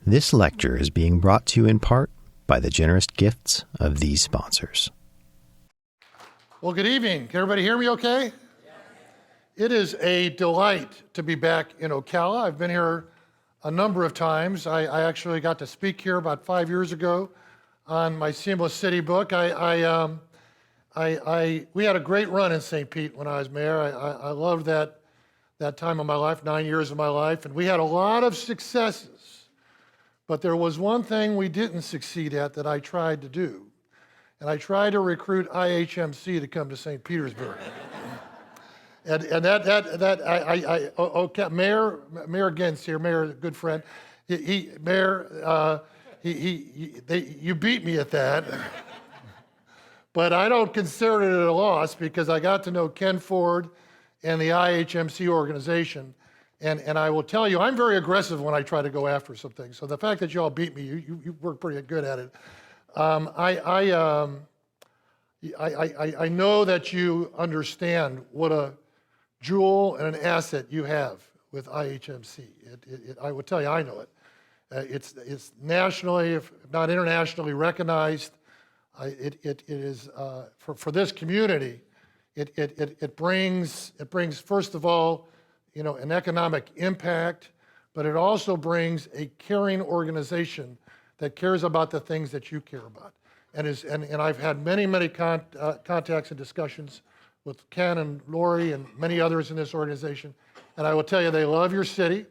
This lecture is being brought to you in part by the generous gifts of these sponsors. Well, good evening. Can everybody hear me okay? Yes. It is a delight to be back in Ocala. I've been here a number of times. I actually got to speak here about 5 years ago on my Seamless City book. We had a great run in St. Pete when I was mayor. I loved that time of my life, 9 years of my life, and we had a lot of successes. But there was one thing we didn't succeed at that I tried to do, and I tried to recruit IHMC to come to St. Petersburg. Mayor Gens here, Mayor, a good friend. You beat me at that. But I don't consider it a loss because I got to know Ken Ford and the IHMC organization. And I will tell you, I'm very aggressive when I try to go after some things. So the fact that you all beat me, you work pretty good at it. I know that you understand what a jewel and an asset you have with IHMC. I will tell you, I know it. It's nationally, if not internationally, recognized. It is for this community. It brings first of all, an economic impact, but it also brings a caring organization that cares about the things that you care about. And I've had many contacts and discussions with Ken and Lori and many others in this organization. And I will tell you, they love your city,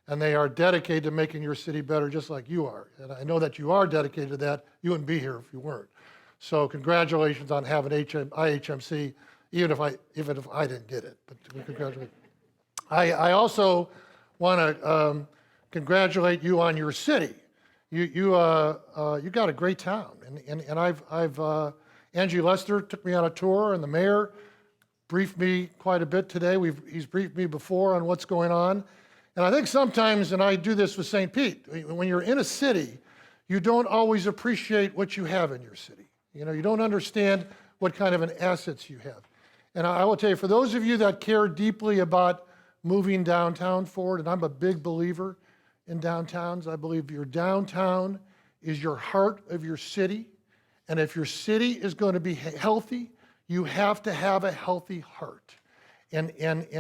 and they are dedicated to making your city better, just like you are. And I know that you are dedicated to that. You wouldn't be here if you weren't. So congratulations on having IHMC, even if I didn't get it. But congratulations. I also want to congratulate you on your city. You got a great town, and I've Angie Lester took me on a tour, and the mayor briefed me quite a bit today. He's briefed me before on what's going on, and I think sometimes, and I do this with St. Pete, when you're in a city, you don't always appreciate what you have in your city. You don't understand what kind of an assets you have, and I will tell you, for those of you that care deeply about moving downtown forward, and I'm a big believer in downtowns. I believe your downtown is your heart of your city, and if your city is going to be healthy, you have to have a healthy heart. And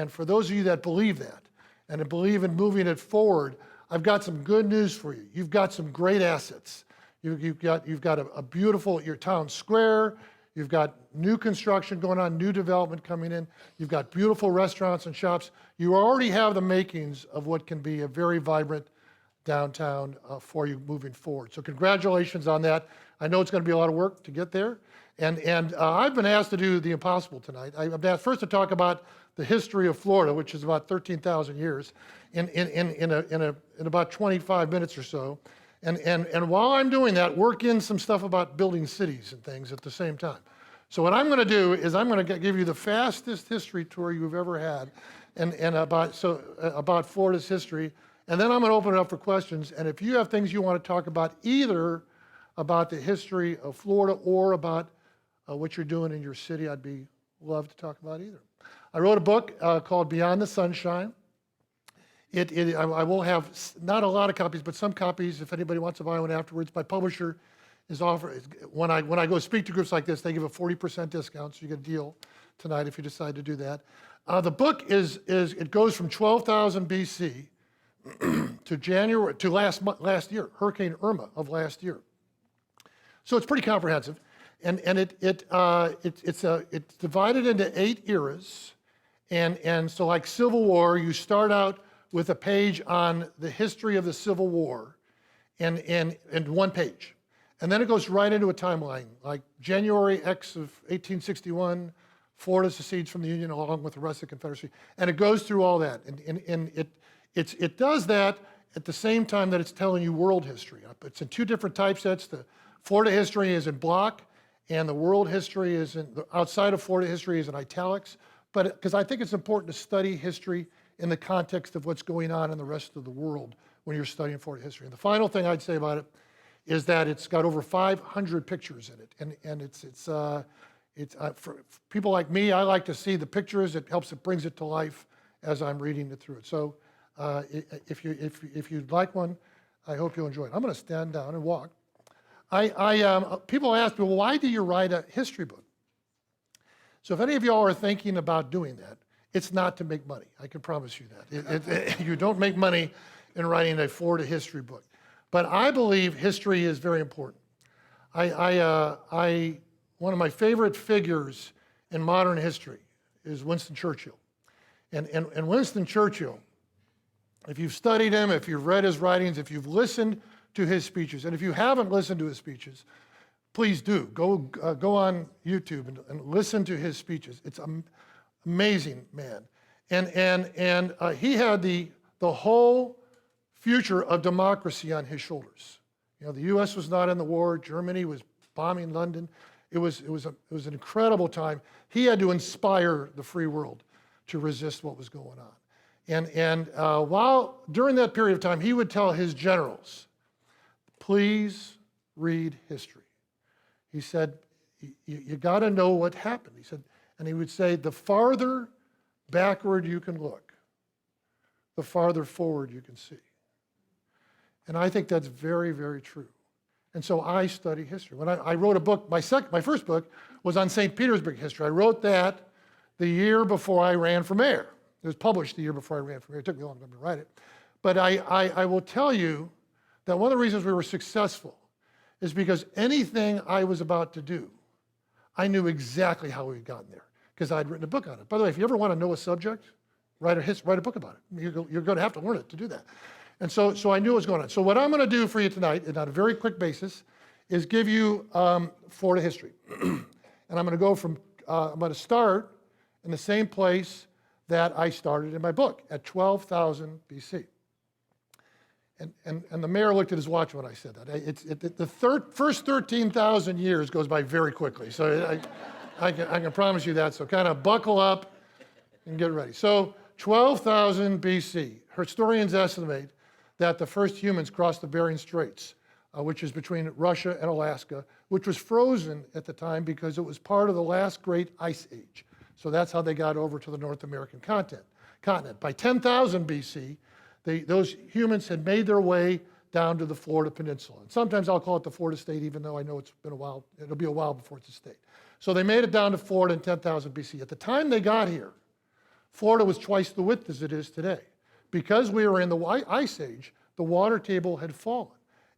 for those of you that believe that, and believe in moving it forward, I've got some good news for you. You've got some great assets. You've got a beautiful, your town square. You've got new construction going on, new development coming in. You've got beautiful restaurants and shops. You already have the makings of what can be a very vibrant downtown for you moving forward. So congratulations on that. I know it's going to be a lot of work to get there. And I've been asked to do the impossible tonight. I've been asked first to talk about the history of Florida, which is about 13,000 years, in about 25 minutes or so. And while I'm doing that, work in some stuff about building cities and things at the same time. So what I'm going to do is I'm going to give you the fastest history tour you've ever had, and about Florida's history. And then I'm going to open it up for questions. And if you have things you want to talk about, either about the history of Florida or about what you're doing in your city, I'd love to talk about either. I wrote a book called Beyond the Sunshine. I will have not a lot of copies, but some copies if anybody wants to buy one afterwards. My publisher is offering, when I go speak to groups like this, they give a 40% discount, so you get a deal tonight if you decide to do that. The book it goes from 12,000 BC to last year, Hurricane Irma of last year. So it's pretty comprehensive, and it's divided into 8 eras, and so like Civil War, you start out with a page on the history of the Civil War, and 1 page. And then it goes right into a timeline, like January X of 1861, Florida secedes from the Union along with the rest of the Confederacy. And it goes through all that. And it does that at the same time that it's telling you world history. It's in 2 different typesets. The Florida history is in block, and the world history is outside of Florida history is in italics. But because I think it's important to study history in the context of what's going on in the rest of the world when you're studying Florida history. And the final thing I'd say about it is that it's got over 500 pictures in it, and it's for people like me, I like to see the pictures. It brings it to life as I'm reading it through it. So if you'd like one, I hope you'll enjoy it. I'm going to stand down and walk. People ask me, well, why do you write a history book? So if any of y'all are thinking about doing that, it's not to make money. I can promise you that. You don't make money in writing a Florida history book. But I believe history is very important. One of my favorite figures in modern history is Winston Churchill. And Winston Churchill, if you've studied him, if you've read his writings, if you've listened to his speeches, and if you haven't listened to his speeches, please do. Go on YouTube and listen to his speeches. It's an amazing man. And he had the whole future of democracy on his shoulders. You know, the U.S. was not in the war. Germany was bombing London. It was an incredible time. He had to inspire the free world to resist what was going on. And while during that period of time, he would tell his generals, please read history. He said, you got to know what happened. He said, and he would say, the farther backward you can look, the farther forward you can see. And I think that's very, very true. And so I study history. When I wrote a book, my first book was on St. Petersburg history. I wrote that the year before I ran for mayor. It was published the year before I ran for mayor. It took me a long time to write it. But I will tell you that one of the reasons we were successful is because anything I was about to do, I knew exactly how we had gotten there because I'd written a book on it. By the way, if you ever want to know a subject, write a book about it. You're going to have to learn it to do that. And so I knew what was going on. So what I'm going to do for you tonight, and on a very quick basis, is give you Florida history. And I'm going to start in the same place that I started in my book, at 12,000 BC. And the mayor looked at his watch when I said that. The first 13,000 years goes by very quickly. So I can promise you that. So kind of buckle up and get ready. So 12,000 BC, historians estimate that the first humans crossed the Bering Straits, which is between Russia and Alaska, which was frozen at the time because it was part of the last great ice age. So that's how they got over to the North American continent. By 10,000 BC, those humans had made their way down to the Florida Peninsula. And sometimes I'll call it the Florida State, even though I know it's been a while. It'll be a while before it's a state. So they made it down to Florida in 10,000 BC. At the time they got here, Florida was twice the width as it is today. Because we were in the ice age, the water table had fallen.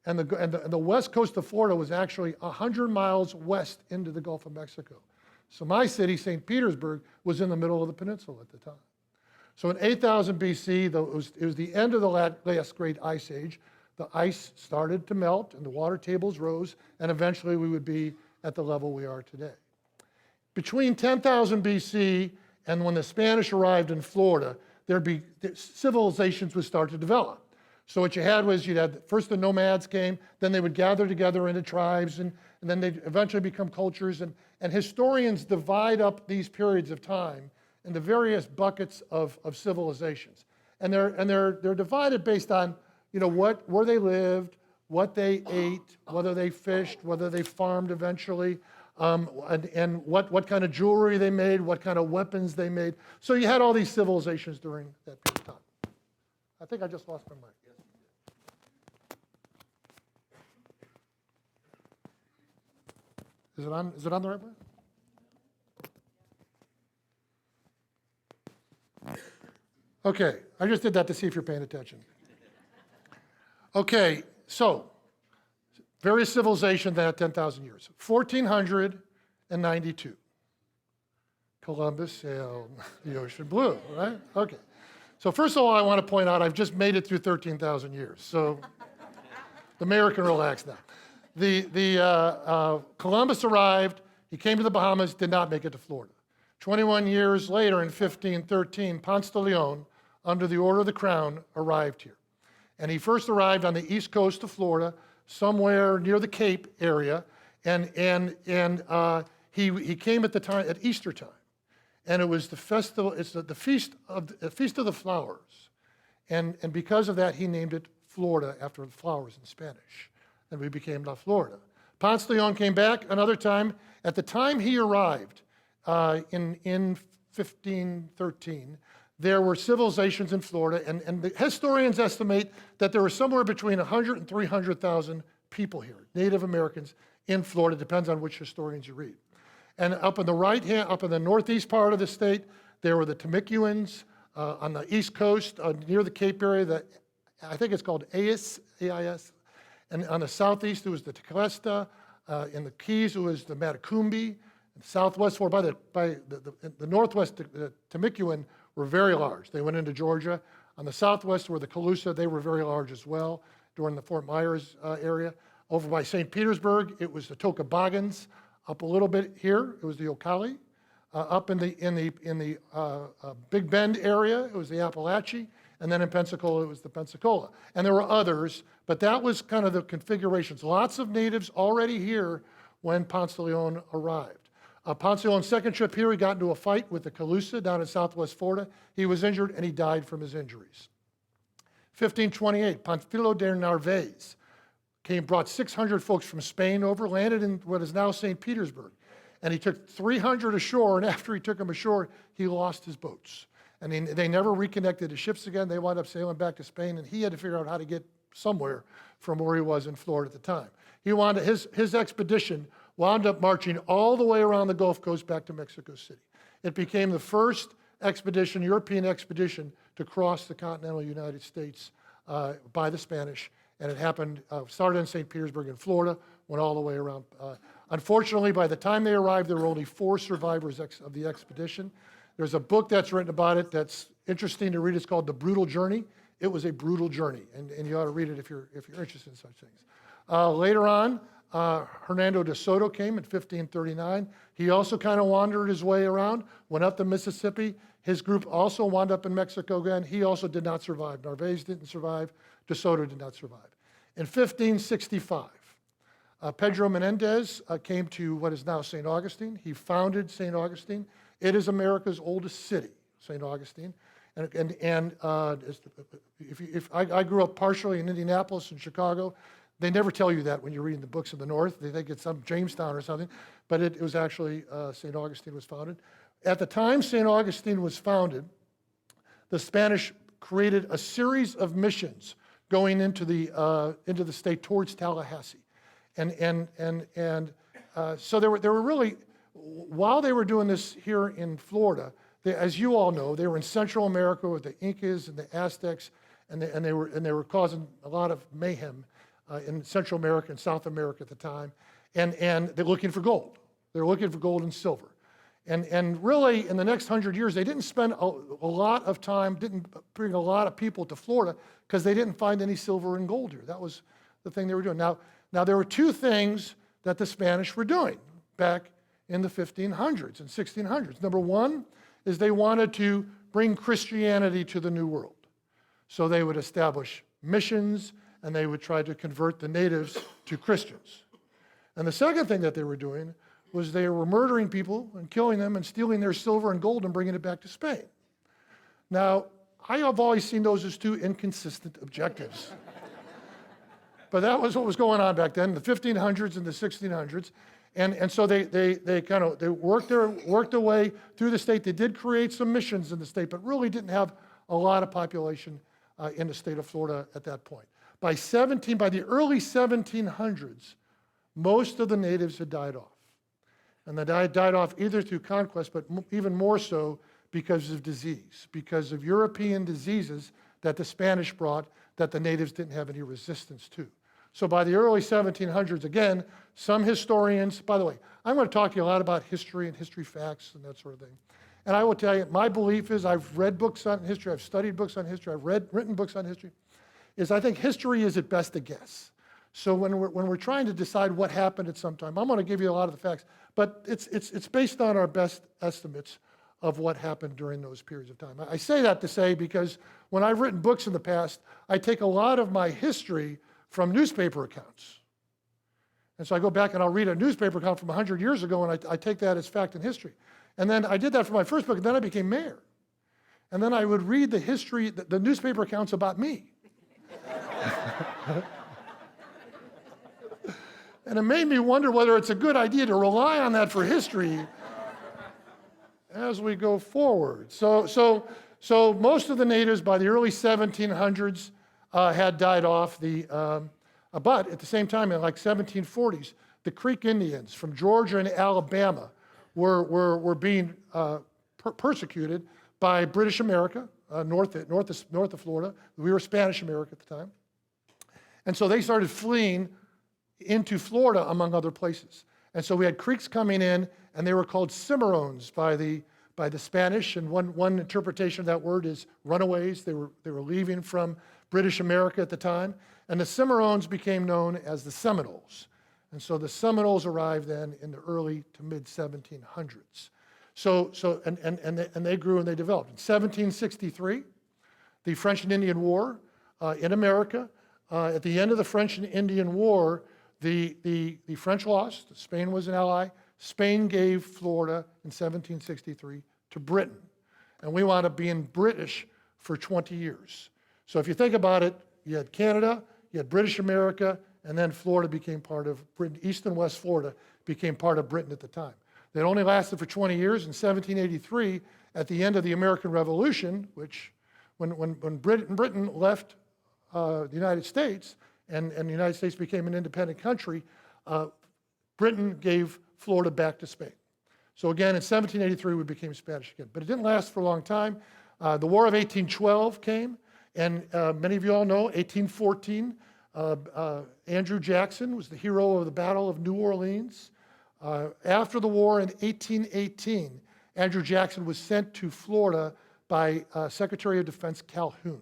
And the west coast of Florida was actually 100 miles west into the Gulf of Mexico. So my city, St. Petersburg, was in the middle of the peninsula at the time. So in 8,000 BC, it was the end of the last great ice age. The ice started to melt and the water tables rose, and eventually we would be at the level we are today. Between 10,000 BC and when the Spanish arrived in Florida, civilizations would start to develop. So what you had was first the nomads came, then they would gather together into tribes, and then they'd eventually become cultures. And historians divide up these periods of time into various buckets of civilizations. And they're divided based on where they lived, what they ate, whether they fished, whether they farmed eventually, and what kind of jewelry they made, what kind of weapons they made. So you had all these civilizations during that period of time. I think I just lost my mic. Is it on the right way? Okay, I just did that to see if you're paying attention. Okay, so various civilizations that had 10,000 years. 1492, Columbus sailed the ocean blue, right? Okay. So first of all, I want to point out I've just made it through 13,000 years, so the mayor can relax now. Columbus arrived, he came to the Bahamas, did not make it to Florida. 21 years later, in 1513, Ponce de Leon, under the order of the crown, arrived here. And he first arrived on the east coast of Florida, somewhere near the Cape area, and he came at Easter time. And it was the festival, it's the feast of the flowers. And because of that, he named it Florida after the flowers in Spanish. And we became La Florida. Ponce de Leon came back another time. At the time he arrived, in 1513, there were civilizations in Florida, and the historians estimate that there were somewhere between 100 and 300,000 people here, Native Americans in Florida, depends on which historians you read. And up in the right hand, up in the northeast part of the state, there were the Temeculans. On the east coast, near the Cape area, I think it's called AIS, A-I-S. And on the southeast, it was the Tequesta. In the Keys, it was the Matacumbi. In the southwest, or by the northwest, the Temecula were very large. They went into Georgia. On the southwest were the Calusa. They were very large as well during the Fort Myers area. Over by St. Petersburg, it was the Tocobagans. Up a little bit here, it was the Ocali. Up in the Big Bend area, it was the Appalachee, and then in Pensacola, it was the Pensacola. And there were others, but that was kind of the configurations. Lots of natives already here when Ponce de Leon arrived. Ponce de Leon's second trip here, he got into a fight with the Calusa down in southwest Florida. He was injured, and he died from his injuries. 1528, Panfilo de Narvaez brought 600 folks from Spain over, landed in what is now St. Petersburg. And he took 300 ashore, and after he took them ashore, he lost his boats. And they never reconnected his ships again. They wound up sailing back to Spain, and he had to figure out how to get somewhere from where he was in Florida at the time. His expedition wound up marching all the way around the Gulf Coast back to Mexico City. It became the first expedition, European expedition, to cross the continental United States by the Spanish. And it happened, started in St. Petersburg in Florida, went all the way around. Unfortunately, by the time they arrived, there were only 4 survivors of the expedition. There's a book that's written about it that's interesting to read. It's called The Brutal Journey. It was a brutal journey, and you ought to read it if you're interested in such things. Later on, Hernando de Soto came in 1539. He also kind of wandered his way around, went up the Mississippi. His group also wound up in Mexico again. He also did not survive. Narvaez didn't survive. De Soto did not survive. In 1565, Pedro Menendez came to what is now St. Augustine. He founded St. Augustine. It is America's oldest city, St. Augustine. I grew up partially in Indianapolis and Chicago. They never tell you that when you're reading the books of the North. They think it's some Jamestown or something, but it was actually St. Augustine was founded. At the time St. Augustine was founded, the Spanish created a series of missions going into the state towards Tallahassee. So they were really, while they were doing this here in Florida, as you all know, they were in Central America with the Incas and the Aztecs, and they were causing a lot of mayhem in Central America and South America at the time, and they're looking for gold. They're looking for gold and silver. And really, in the next 100 years, they didn't spend a lot of time, didn't bring a lot of people to Florida because they didn't find any silver and gold here. That was the thing they were doing. Now there were 2 things that the Spanish were doing back in the 1500s and 1600s. Number one is they wanted to bring Christianity to the New World. So they would establish missions, and they would try to convert the natives to Christians. And the second thing that they were doing was they were murdering people and killing them and stealing their silver and gold and bringing it back to Spain. Now, I have always seen those as 2 inconsistent objectives. But that was what was going on back then, the 1500s and the 1600s. And so they worked their way through the state. They did create some missions in the state, but really didn't have a lot of population in the state of Florida at that point. By the early 1700s, most of the natives had died off. And they died off either through conquest, but even more so because of disease, because of European diseases that the Spanish brought that the natives didn't have any resistance to. So by the early 1700s, again, some historians, by the way, I'm going to talk to you a lot about history and history facts and that sort of thing. And I will tell you, my belief is I've read books on history, I've studied books on history, I've written books on history, is I think history is at best a guess. So when we're trying to decide what happened at some time, I'm going to give you a lot of the facts, but it's based on our best estimates of what happened during those periods of time. I say that to say because when I've written books in the past, I take a lot of my history from newspaper accounts. And so I go back and I'll read a newspaper account from 100 years ago, and I take that as fact and history. And then I did that for my first book, and then I became mayor. And then I would read the history, the newspaper accounts about me. And it made me wonder whether it's a good idea to rely on that for history as we go forward. So So most of the natives by the early 1700s had died off. But at the same time, in like 1740s, the Creek Indians from Georgia and Alabama were being persecuted by British America, north of Florida. We were Spanish America at the time. And so they started fleeing into Florida, among other places. And so we had Creeks coming in, and they were called Cimarrones by the Spanish. And one interpretation of that word is runaways. They were leaving from British America at the time. And the Cimarrones became known as the Seminoles. And so the Seminoles arrived then in the early to mid 1700s. And they grew and they developed. In 1763, the French and Indian War in America. At the end of the French and Indian War, the French lost. Spain was an ally. Spain gave Florida in 1763 to Britain. And we wound up being British for 20 years. So if you think about it, you had Canada, you had British America, and then Florida became part of Britain. East and West Florida became part of Britain at the time. That only lasted for 20 years. In 1783, at the end of the American Revolution, which when Britain left the United States and the United States became an independent country, Britain gave Florida back to Spain. So again, in 1783, we became Spanish again. But it didn't last for a long time. The War of 1812 came, and many of you all know, 1814, Andrew Jackson was the hero of the Battle of New Orleans. After the war in 1818, Andrew Jackson was sent to Florida by Secretary of Defense Calhoun.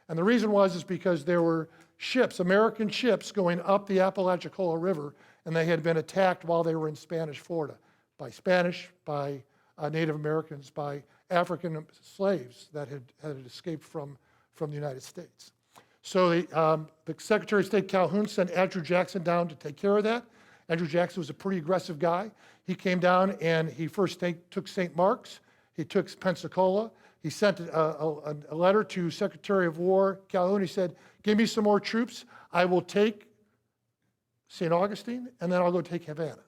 And the reason is because there were ships, American ships, going up the Apalachicola River, and they had been attacked while they were in Spanish Florida by Spanish, by Native Americans, by African slaves that had escaped from the United States. So the Secretary of State Calhoun sent Andrew Jackson down to take care of that. Andrew Jackson was a pretty aggressive guy. He came down and he first took St. Mark's. He took Pensacola. He sent a letter to Secretary of War Calhoun. He said, give me some more troops. I will take St. Augustine, and then I'll go take Havana.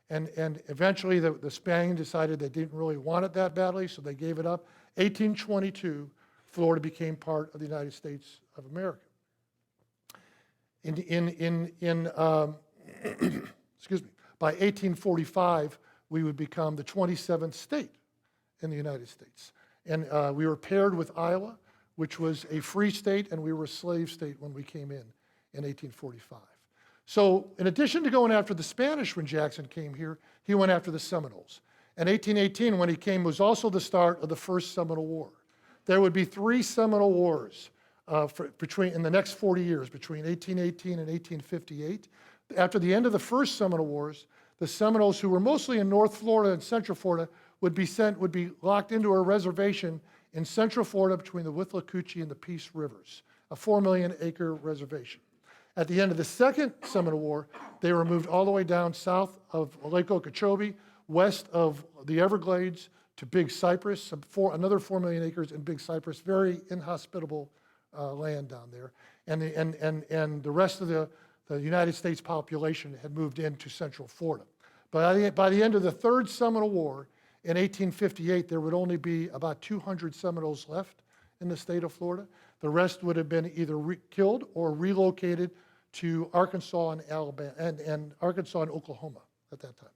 And eventually the Spaniards decided they didn't really want it that badly, so they gave it up. 1822, Florida became part of the United States of America. Excuse me, by 1845, we would become the 27th state in the United States. And we were paired with Iowa, which was a free state, and we were a slave state when we came in 1845. So in addition to going after the Spanish when Jackson came here, he went after the Seminoles. And 1818, when he came, was also the start of the First Seminole War. There would be 3 Seminole Wars in the next 40 years, between 1818 and 1858. After the end of the First Seminole Wars, the Seminoles, who were mostly in North Florida and Central Florida, would be locked into a reservation in Central Florida between the Withlacoochee and the Peace Rivers, a 4 million acre reservation. At the end of the Second Seminole War, they were moved all the way down south of Lake Okeechobee, west of the Everglades to Big Cypress, another 4 million acres in Big Cypress, very inhospitable land down there. And the rest of the United States population had moved into Central Florida. But by the end of the Third Seminole War, in 1858, there would only be about 200 Seminoles left in the state of Florida. The rest would have been either killed or relocated to Arkansas and Alabama, and Arkansas and Oklahoma at that time.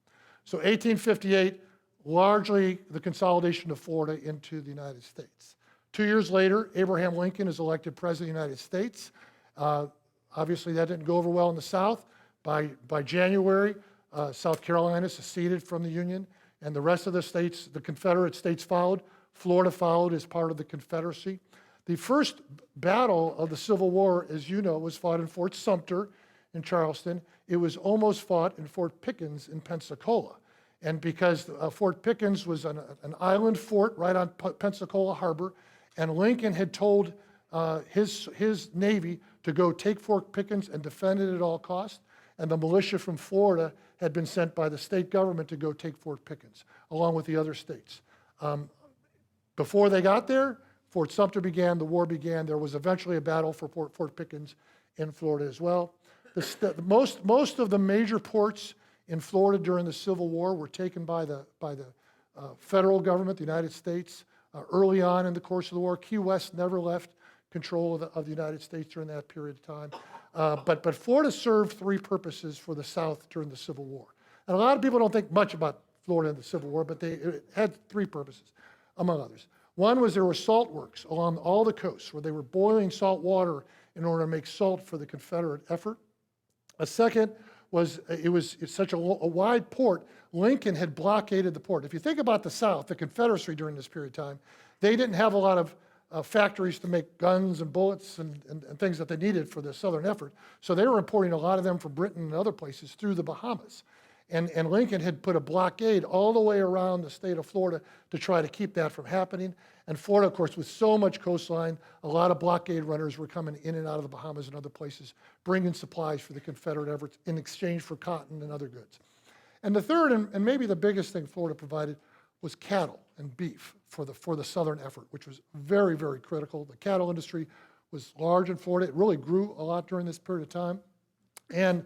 So 1858, largely the consolidation of Florida into the United States. 2 years later, Abraham Lincoln is elected President of the United States. Obviously, that didn't go over well in the South. By January, South Carolina seceded from the Union, and the rest of the states, the Confederate states followed. Florida followed as part of the Confederacy. The first battle of the Civil War, as you know, was fought in Fort Sumter in Charleston. It was almost fought in Fort Pickens in Pensacola. And because Fort Pickens was an island fort right on Pensacola Harbor, and Lincoln had told his Navy to go take Fort Pickens and defend it at all costs, and the militia from Florida had been sent by the state government to go take Fort Pickens, along with the other states. Before they got there, Fort Sumter began, the war began. There was eventually a battle for Fort Pickens in Florida as well. Most of the major ports in Florida during the Civil War were taken by the federal government, the United States. early on in the course of the war. Key West never left control of the United States during that period of time. But Florida served three purposes for the South during the Civil War. And a lot of people don't think much about Florida in the Civil War, but it had three purposes, among others. One was there were salt works along all the coasts where they were boiling salt water in order to make salt for the Confederate effort. A second was it's such a wide port, Lincoln had blockaded the port. If you think about the South, the Confederacy during this period of time, they didn't have a lot of factories to make guns and bullets and things that they needed for the Southern effort. So they were importing a lot of them from Britain and other places through the Bahamas. And Lincoln had put a blockade all the way around the state of Florida to try to keep that from happening. And Florida, of course, with so much coastline, a lot of blockade runners were coming in and out of the Bahamas and other places, bringing supplies for the Confederate efforts in exchange for cotton and other goods. And the third, and maybe the biggest thing Florida provided, was cattle and beef for the Southern effort, which was very, very critical. The cattle industry was large in Florida. It really grew a lot during this period of time. And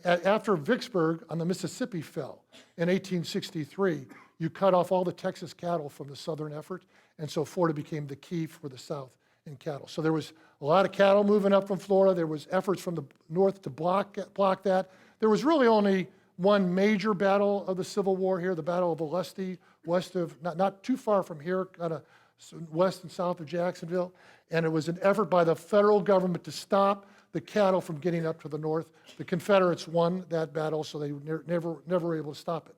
after Vicksburg on the Mississippi fell in 1863, you cut off all the Texas cattle from the Southern effort, and so Florida became the key for the South in cattle. So there was a lot of cattle moving up from Florida. There was efforts from the North to block that. There was really only one major battle of the Civil War here, the Battle of Olustee, west of, not too far from here, kind of west and south of Jacksonville, and it was an effort by the federal government to stop the cattle from getting up to the north. The Confederates won that battle, so they never were able to stop it.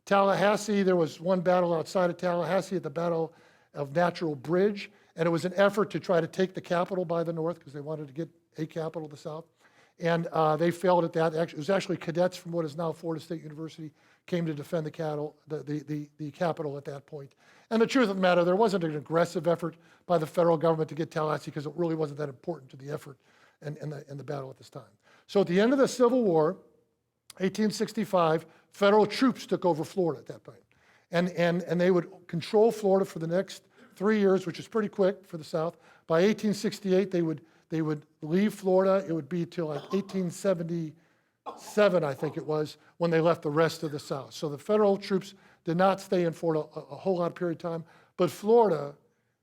Tallahassee, there was one battle outside of Tallahassee at the Battle of Natural Bridge, and it was an effort to try to take the capital by the north because they wanted to get a capital of the south. And they failed at that. It was actually cadets from what is now Florida State University came to defend the capital at that point. And the truth of the matter, there wasn't an aggressive effort by the federal government to get Tallahassee because it really wasn't that important to the effort and the battle at this time. So at the end of the Civil War, 1865, federal troops took over Florida at that point. And they would control Florida for the next 3 years, which is pretty quick for the South. By 1868, they would leave Florida. It would be till like 1877, I think it was, when they left the rest of the South. So the federal troops did not stay in Florida a whole lot of period of time, but Florida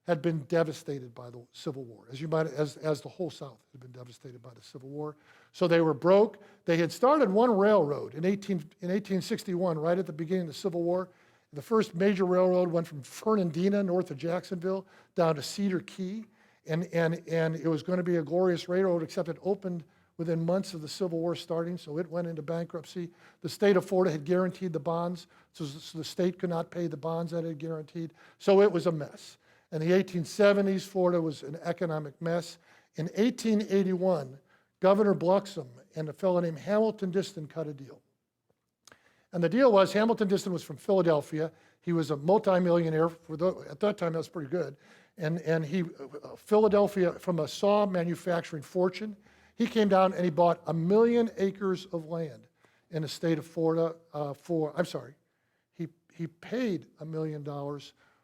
had been devastated by the Civil War, as the whole South had been devastated by the Civil War. So they were broke. They had started one railroad in 1861, right at the beginning of the Civil War. The first major railroad went from Fernandina, north of Jacksonville, down to Cedar Key. And it was going to be a glorious railroad, except it opened within months of the Civil War starting, so it went into bankruptcy. The state of Florida had guaranteed the bonds, so the state could not pay the bonds that it had guaranteed. So it was a mess. In the 1870s, Florida was an economic mess. In 1881, Governor Bluxom and a fellow named Hamilton Diston cut a deal. And the deal was Hamilton Diston was from Philadelphia. He was a multimillionaire. At that time, that was pretty good. And he, Philadelphia, from a saw manufacturing fortune, he came down and he bought 1 million acres of land in the state of Florida he paid $1 million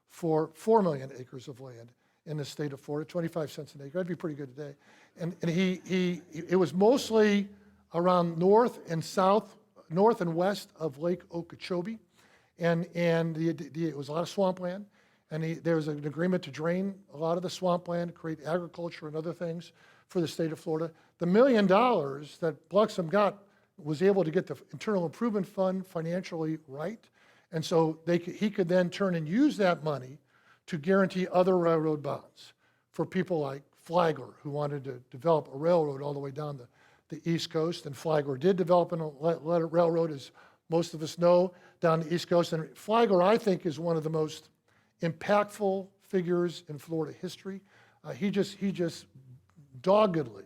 for 4 million acres of land in the state of Florida, 25 cents an acre. That'd be pretty good today. And it was mostly around north and west of Lake Okeechobee. And it was a lot of swampland. And there was an agreement to drain a lot of the swampland, create agriculture and other things for the state of Florida. The $1 million that Bluxom got was able to get the Internal Improvement Fund financially right. And so he could then turn and use that money to guarantee other railroad bonds for people like Flagler, who wanted to develop a railroad all the way down the East Coast. And Flagler did develop a railroad, as most of us know, down the East Coast. And Flagler, I think, is one of the most impactful figures in Florida history. He just doggedly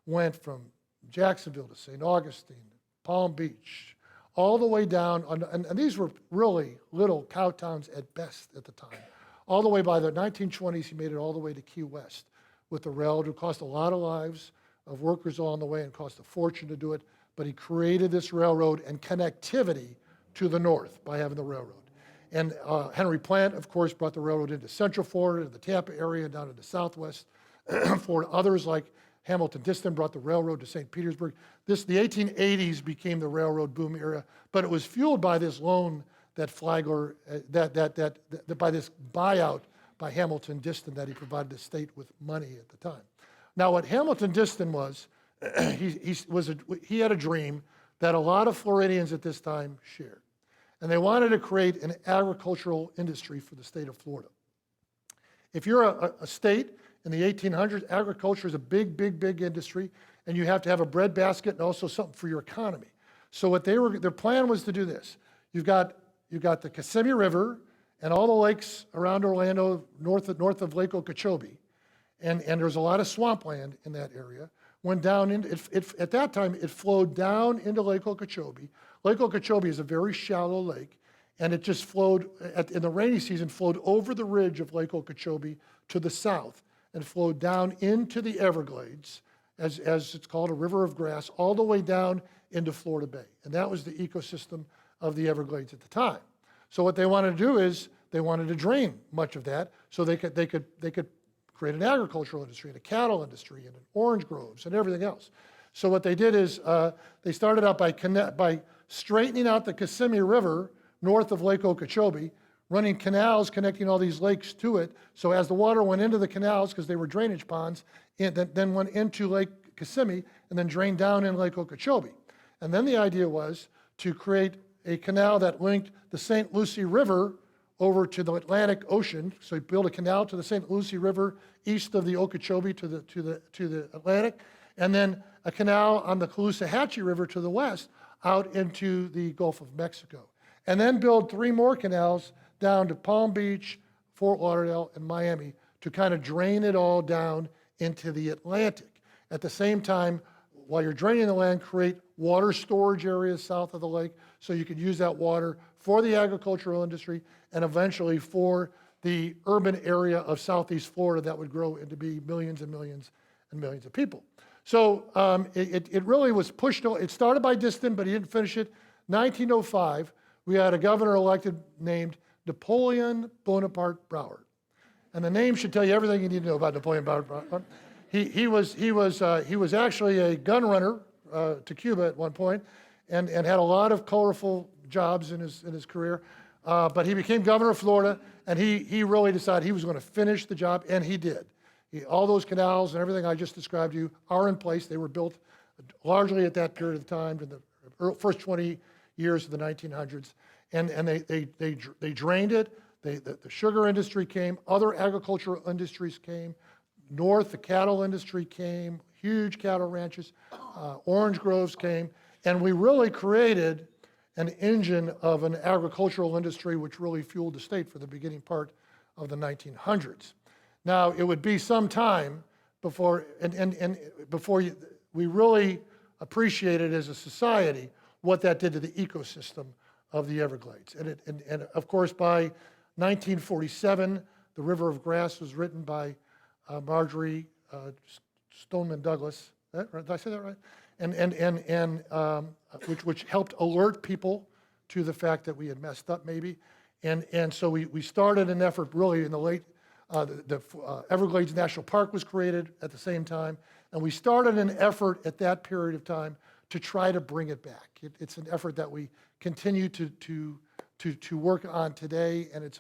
went from Jacksonville to St. Augustine, Palm Beach, all the way down, and these were really little cow towns at best at the time. All the way by the 1920s, he made it all the way to Key West with the railroad. It cost a lot of lives of workers along the way and cost a fortune to do it, but he created this railroad and connectivity to the north by having the railroad. And Henry Plant, of course, brought the railroad into Central Florida, to the Tampa area, down into Southwest Florida. Others like Hamilton Diston brought the railroad to St. Petersburg. The 1880s became the railroad boom era, but it was fueled by this loan that Flagler, that by this buyout by Hamilton Diston that he provided the state with money at the time. Now, what Hamilton Diston was, he had a dream that a lot of Floridians at this time shared. And they wanted to create an agricultural industry for the state of Florida. If you're a state in the 1800s, agriculture is a big, big, big industry, and you have to have a breadbasket and also something for your economy. So what their plan was to do this. You've got the Kissimmee River and all the lakes around Orlando, north of Lake Okeechobee, and there's a lot of swampland in that area. Went down into at that time it flowed down into Lake Okeechobee. Lake Okeechobee is a very shallow lake, and it just flowed in the rainy season flowed over the ridge of Lake Okeechobee to the south and flowed down into the Everglades, as it's called, a river of grass, all the way down into Florida Bay. And that was the ecosystem of the Everglades at the time. So what they wanted to do is they wanted to drain much of that so they could create an agricultural industry and a cattle industry and an orange groves and everything else. So what they did is they started out by straightening out the Kissimmee River north of Lake Okeechobee, running canals connecting all these lakes to it. So as the water went into the canals, because they were drainage ponds, then went into Lake Kissimmee and then drained down in Lake Okeechobee. And then the idea was to create a canal that linked the St. Lucie River over to the Atlantic Ocean. So he built a canal to the St. Lucie River east of the Okeechobee to the Atlantic, and then a canal on the Caloosahatchee River to the west out into the Gulf of Mexico. And then build 3 more canals down to Palm Beach, Fort Lauderdale, and Miami to kind of drain it all down into the Atlantic. At the same time, while you're draining the land, create water storage areas south of the lake so you could use that water for the agricultural industry and eventually for the urban area of southeast Florida that would grow into be millions and millions and millions of people. So it really was pushed. It started by Diston, but he didn't finish it. 1905, we had a governor elected named Napoleon Bonaparte Broward. And the name should tell you everything you need to know about Napoleon Bonaparte. He was actually a gun runner to Cuba at one point, and had a lot of colorful jobs in his career. But he became governor of Florida, and he really decided he was going to finish the job, and he did. All those canals and everything I just described to you are in place. They were built largely at that period of time, in the first 20 years of the 1900s, and they drained it. The sugar industry came, other agricultural industries came, north the cattle industry came, huge cattle ranches, orange groves came, and we really created an engine of an agricultural industry which really fueled the state for the beginning part of the 1900s. Now, it would be some time before we really appreciated as a society what that did to the ecosystem of the Everglades. And of course, by 1947, The River of Grass was written by Marjorie Stoneman Douglas. Did I say that right? Which helped alert people to the fact that we had messed up, maybe. And so we started an effort really in the late. The Everglades National Park was created at the same time, and we started an effort at that period of time to try to bring it back. It's an effort that we continue to work on today, and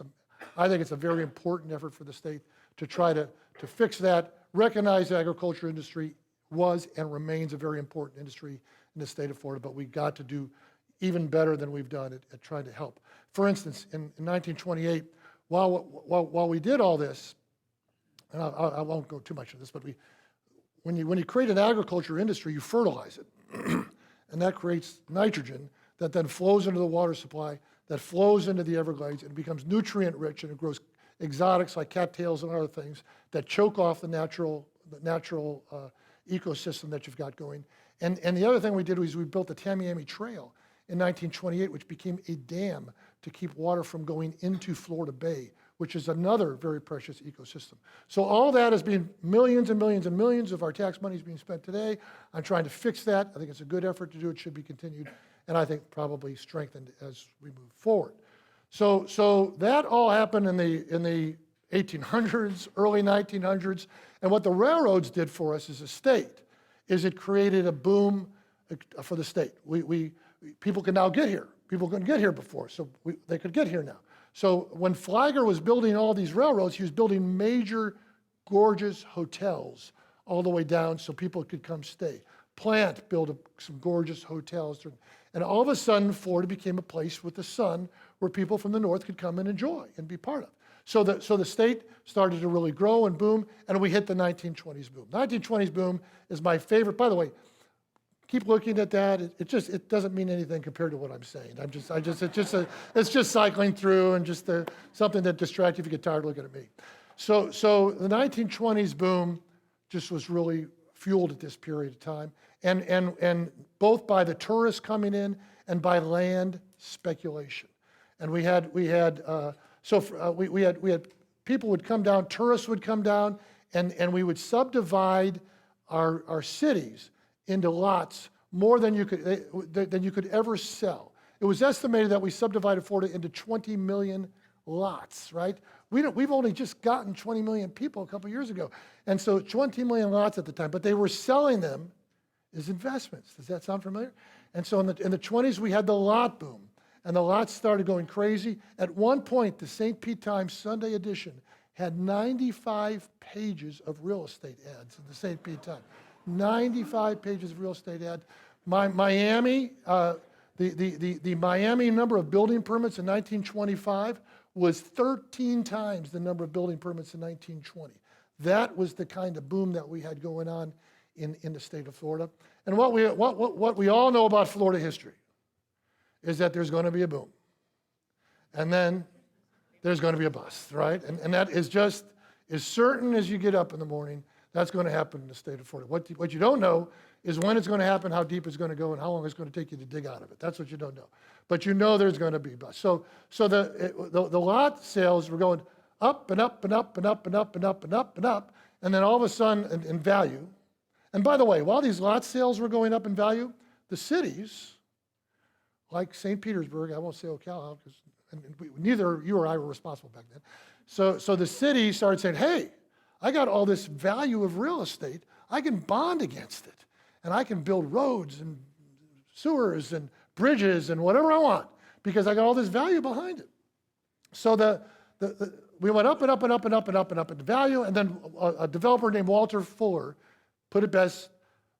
I think it's a very important effort for the state to try to fix that. Recognize the agriculture industry was and remains a very important industry in the state of Florida, but we've got to do even better than we've done at trying to help. For instance, in 1928, while we did all this, and I won't go too much into this, but when you create an agriculture industry, you fertilize it, and that creates nitrogen that then flows into the water supply, that flows into the Everglades, and it becomes nutrient rich, and it grows exotics like cattails and other things that choke off the natural ecosystem that you've got going. And the other thing we did was we built the Tamiami Trail in 1928, which became a dam to keep water from going into Florida Bay, which is another very precious ecosystem. So all that has been millions and millions and millions of our tax money is being spent today on trying to fix that. I think it's a good effort to do. It should be continued, and I think probably strengthened as we move forward. So that all happened in the 1800s, early 1900s, and what the railroads did for us as a state is it created a boom for the state. People can now get here. people couldn't get here before, so they could get here now. So when Flagler was building all these railroads, he was building major, gorgeous hotels all the way down so people could come stay. Plant built some gorgeous hotels. And all of a sudden, Florida became a place with the sun where people from the north could come and enjoy and be part of. So the state started to really grow and boom, and we hit the 1920s boom. 1920s boom is my favorite. By the way, keep looking at that. It doesn't mean anything compared to what I'm saying. It's just cycling through and just something that distracts you if you get tired looking at me. So the 1920s boom just was really fueled at this period of time, and both by the tourists coming in and by land speculation. And we had people would come down, tourists would come down, and we would subdivide our cities into lots more than you could ever sell. It was estimated that we subdivided Florida into 20 million lots, right? We've only just gotten 20 million people a couple years ago. And so 20 million lots at the time, but they were selling them as investments. Does that sound familiar? And so in the 20s, we had the lot boom, and the lots started going crazy. At one point, the St. Pete Times Sunday edition had 95 pages of real estate ads in the St. Pete Times. 95 pages of real estate ads. Miami, the Miami number of building permits in 1925 was 13 times the number of building permits in 1920. That was the kind of boom that we had going on in the state of Florida. And what we all know about Florida history is that there's going to be a boom. And then there's going to be a bust, right? And that is just as certain as you get up in the morning, that's going to happen in the state of Florida. What you don't know is when it's going to happen, how deep it's going to go, and how long it's going to take you to dig out of it. That's what you don't know. But you know there's going to be a bust. So the lot sales were going up and up and up and up and up and up and up and up, and then all of a sudden in value. And by the way, while these lot sales were going up in value, the cities, like St. Petersburg, I won't say Ocala, because neither you or I were responsible back then. So the city started saying, hey, I got all this value of real estate. I can bond against it. And I can build roads and sewers and bridges and whatever I want because I got all this value behind it. So we went up and up and up and up and up and up in value, and then a developer named Walter Fuller put it best,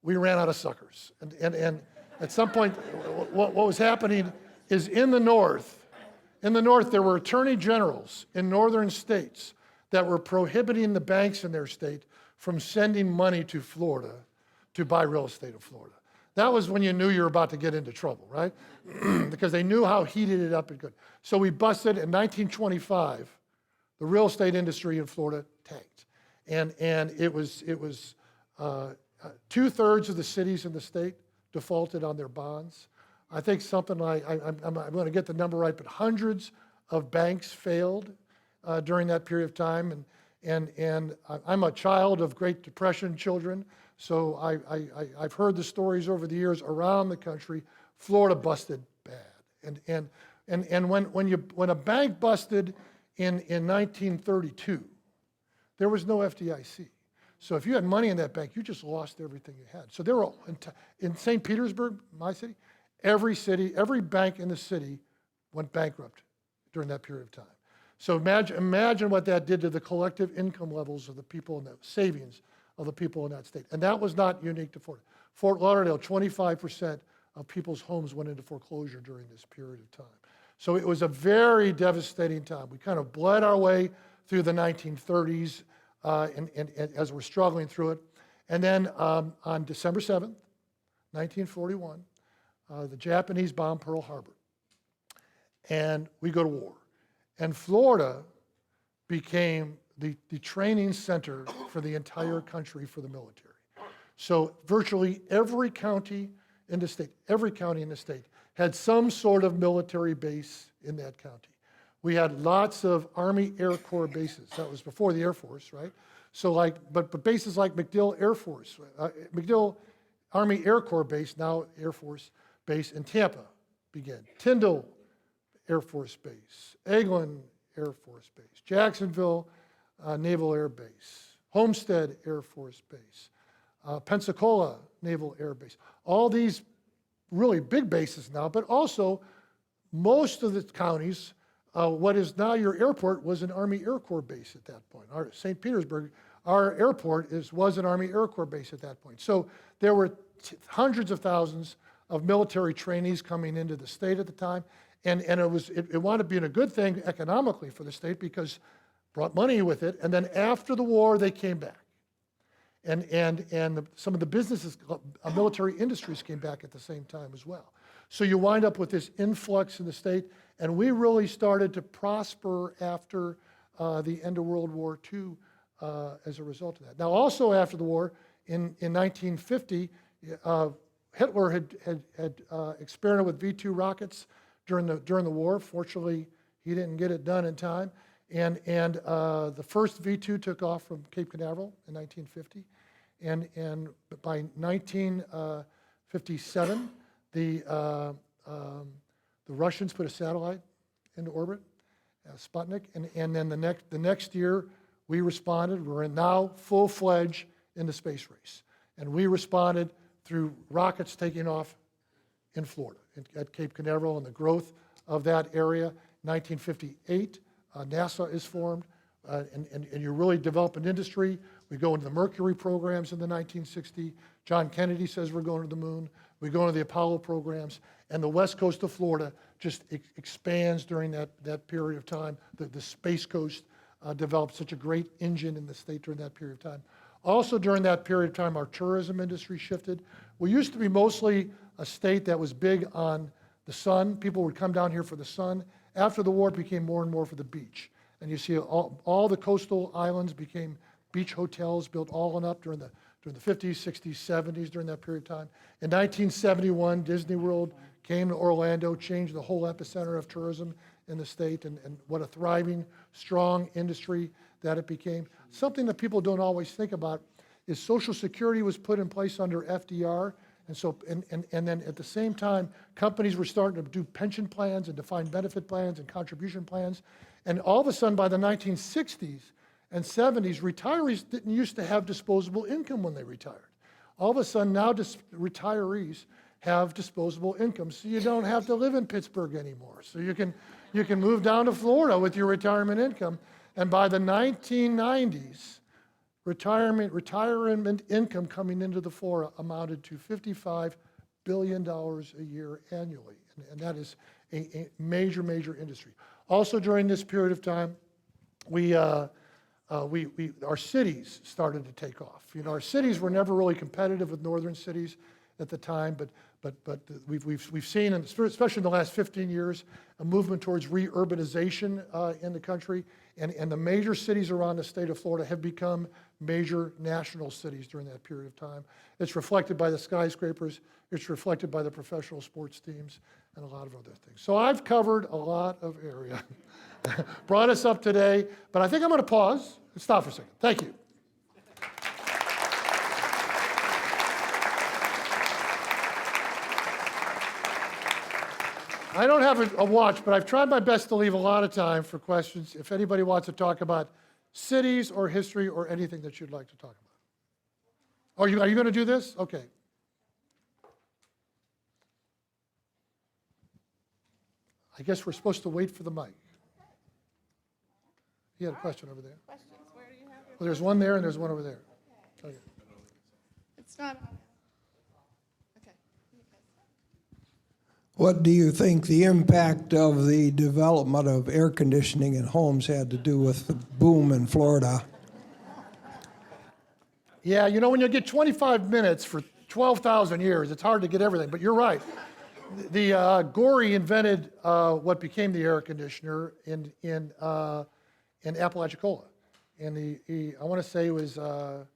we ran out of suckers. And at some point, what was happening is in the north, there were attorney generals in northern states that were prohibiting the banks in their state from sending money to Florida to buy real estate in Florida. That was when you knew you were about to get into trouble, right? Because they knew how heated it up and good. So we busted in 1925, the real estate industry in Florida tanked. And it was 2/3 of the cities in the state defaulted on their bonds. I think something like, I'm going to get the number right, but hundreds of banks failed during that period of time. And I'm a child of Great Depression children, so I've heard the stories over the years around the country. Florida busted bad. And when a bank busted in 1932, there was no FDIC. So if you had money in that bank, you just lost everything you had. So they were all, in St. Petersburg, my city, every bank in the city went bankrupt during that period of time. So imagine what that did to the collective income levels of the people and the savings of the people in that state. And that was not unique to Florida. Fort Lauderdale, 25% of people's homes went into foreclosure during this period of time. So it was a very devastating time. We kind of bled our way through the 1930s and as we're struggling through it. And then on December 7th, 1941, the Japanese bombed Pearl Harbor. And we go to war. And Florida became the training center for the entire country for the military. So virtually every county in the state had some sort of military base in that county. We had lots of Army Air Corps bases. That was before the Air Force, right? So but bases like MacDill Air Force, MacDill Army Air Corps Base, now Air Force Base in Tampa began. Tyndall Air Force Base, Eglin Air Force Base, Jacksonville Naval Air Base, Homestead Air Force Base, Pensacola Naval Air Base. All these really big bases now, but also most of the counties, what is now your airport was an Army Air Corps base at that point. St. Petersburg, our airport was an Army Air Corps base at that point. So there were hundreds of thousands of military trainees coming into the state at the time, and it wound up being a good thing economically for the state because it brought money with it. And then after the war, they came back, and some of the businesses, military industries came back at the same time as well. So you wind up with this influx in the state, and we really started to prosper after the end of World War II as a result of that. Now, also after the war, in 1950, Hitler had experimented with V-2 rockets during the war. Fortunately, he didn't get it done in time, and the first V-2 took off from Cape Canaveral in 1950, and by 1957. The Russians put a satellite into orbit, Sputnik, and then the next year we responded. We're now full-fledged in the space race, and we responded through rockets taking off in Florida at Cape Canaveral and the growth of that area. 1958, NASA is formed, and you really develop an industry. We go into the Mercury programs in the 1960s. John Kennedy says we're going to the moon. We go into the Apollo programs, and the west coast of Florida just expands during that period of time. The Space Coast developed such a great engine in the state during that period of time. Also during that period of time, our tourism industry shifted. We used to be mostly a state that was big on the sun. People would come down here for the sun. After the war, it became more and more for the beach. And you see all the coastal islands became beach hotels built all on up during the 50s, 60s, 70s, during that period of time. In 1971, Disney World came to Orlando, changed the whole epicenter of tourism in the state, and what a thriving, strong industry that it became. Something that people don't always think about is Social Security was put in place under FDR, and then at the same time, companies were starting to do pension plans and defined benefit plans and contribution plans, and all of a sudden by the 1960s and 70s, retirees didn't used to have disposable income when they retired. All of a sudden now retirees have disposable income, so you don't have to live in Pittsburgh anymore. So you can move down to Florida with your retirement income. And by the 1990s, retirement income coming into the Florida amounted to $55 billion a year annually. And that is a major, major industry. Also during this period of time, our cities started to take off. You know, our cities were never really competitive with northern cities at the time, but we've seen, especially in the last 15 years, a movement towards re-urbanization in the country, and the major cities around the state of Florida have become major national cities during that period of time. It's reflected by the skyscrapers, it's reflected by the professional sports teams, and a lot of other things. So I've covered a lot of area. Brought us up today, but I think I'm going to pause and stop for a second. Thank you. I don't have a watch, but I've tried my best to leave a lot of time for questions if anybody wants to talk about cities or history or anything that you'd like to talk about. Oh, are you going to do this? Okay. I guess we're supposed to wait for the mic. You had a question over there. Questions? Where do you have your Well, there's one there and there's one over there. Okay. It's not on. Okay. What do you think the impact of the development of air conditioning in homes had to do with the boom in Florida? Yeah, you know, when you get 25 minutes for 12,000 years, it's hard to get everything, but you're right. Gorey invented what became the air conditioner in Apalachicola. And I want to say it was about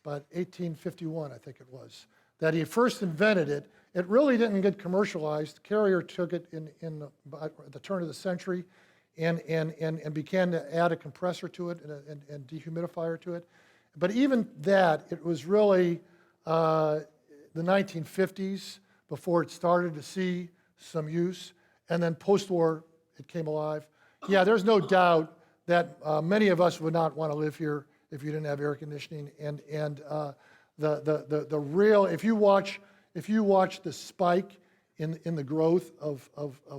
1851, I think it was, that he first invented it. It really didn't get commercialized. Carrier took it at the turn of the century and began to add a compressor to it and dehumidifier to it. But even that, it was really the 1950s before it started to see some use. And then post-war, it came alive. Yeah, there's no doubt that many of us would not want to live here if you didn't have air conditioning. And the real, if you watch the spike in the growth of